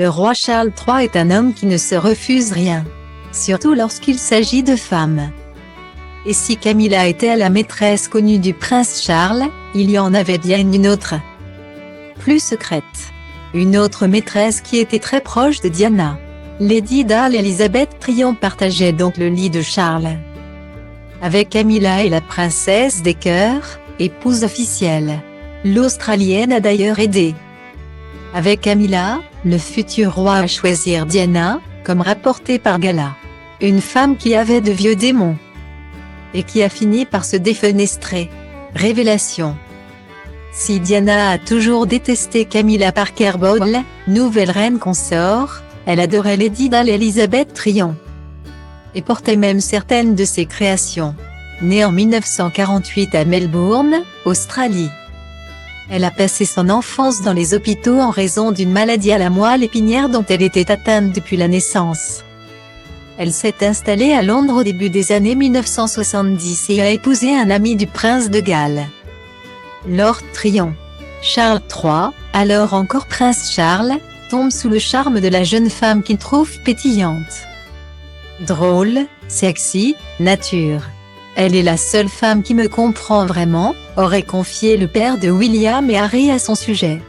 Le roi Charles III est un homme qui ne se refuse rien, surtout lorsqu'il s'agit de femmes. Et si Camilla était la maîtresse connue du prince Charles, il y en avait bien une autre, plus secrète. Une autre maîtresse qui était très proche de Diana. Lady Dale Elizabeth Tryon partageait donc le lit de Charles avec Camilla et la princesse des cœurs, épouse officielle. L'Australienne a d'ailleurs aidé avec Camilla, le futur roi, à choisir Diana, comme rapporté par Gala. Une femme qui avait de vieux démons et qui a fini par se défenestrer. Révélation. Si Diana a toujours détesté Camilla Parker Bowles, nouvelle reine consort, elle adorait Lady Dale Elizabeth Tryon et portait même certaines de ses créations. Née en 1948 à Melbourne, Australie, elle a passé son enfance dans les hôpitaux en raison d'une maladie à la moelle épinière dont elle était atteinte depuis la naissance. Elle s'est installée à Londres au début des années 1970 et a épousé un ami du prince de Galles, Lord Tryon. Charles III, alors encore prince Charles, tombe sous le charme de la jeune femme qu'il trouve pétillante, drôle, sexy, nature. Elle est la seule femme qui me comprend vraiment, aurait confié le père de William et Harry à son sujet.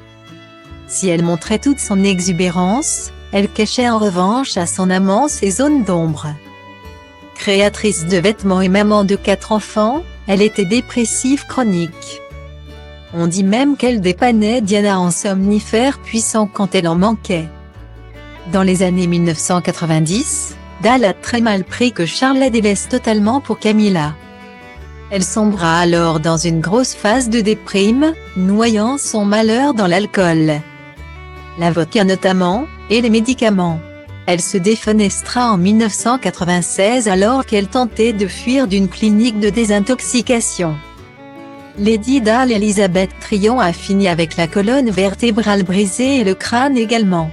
Si elle montrait toute son exubérance, elle cachait en revanche à son amant ses zones d'ombre. Créatrice de vêtements et maman de 4 enfants, elle était dépressive chronique. On dit même qu'elle dépannait Diana en somnifères puissants quand elle en manquait. Dans les années 1990, Dale a très mal pris que Charles la délaisse totalement pour Camilla. Elle sombra alors dans une grosse phase de déprime, noyant son malheur dans l'alcool, la vodka notamment, et les médicaments. Elle se défenestra en 1996 alors qu'elle tentait de fuir d'une clinique de désintoxication. Lady Dale Elizabeth Tryon a fini avec la colonne vertébrale brisée et le crâne également.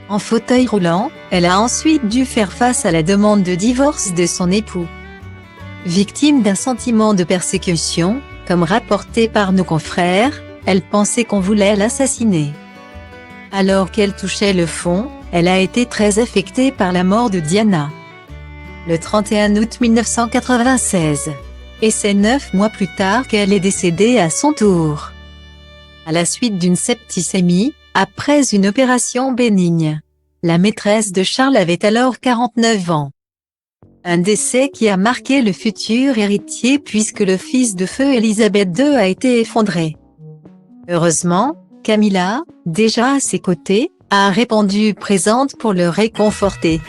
En fauteuil roulant, elle a ensuite dû faire face à la demande de divorce de son époux. Victime d'un sentiment de persécution, comme rapporté par nos confrères, elle pensait qu'on voulait l'assassiner. Alors qu'elle touchait le fond, elle a été très affectée par la mort de Diana le 31 août 1996. Et c'est 9 mois plus tard qu'elle est décédée à son tour, à la suite d'une septicémie, après une opération bénigne. La maîtresse de Charles avait alors 49 ans. Un décès qui a marqué le futur héritier puisque le fils de feu Elisabeth II a été effondré. Heureusement, Camilla, déjà à ses côtés, a répondu présente pour le réconforter.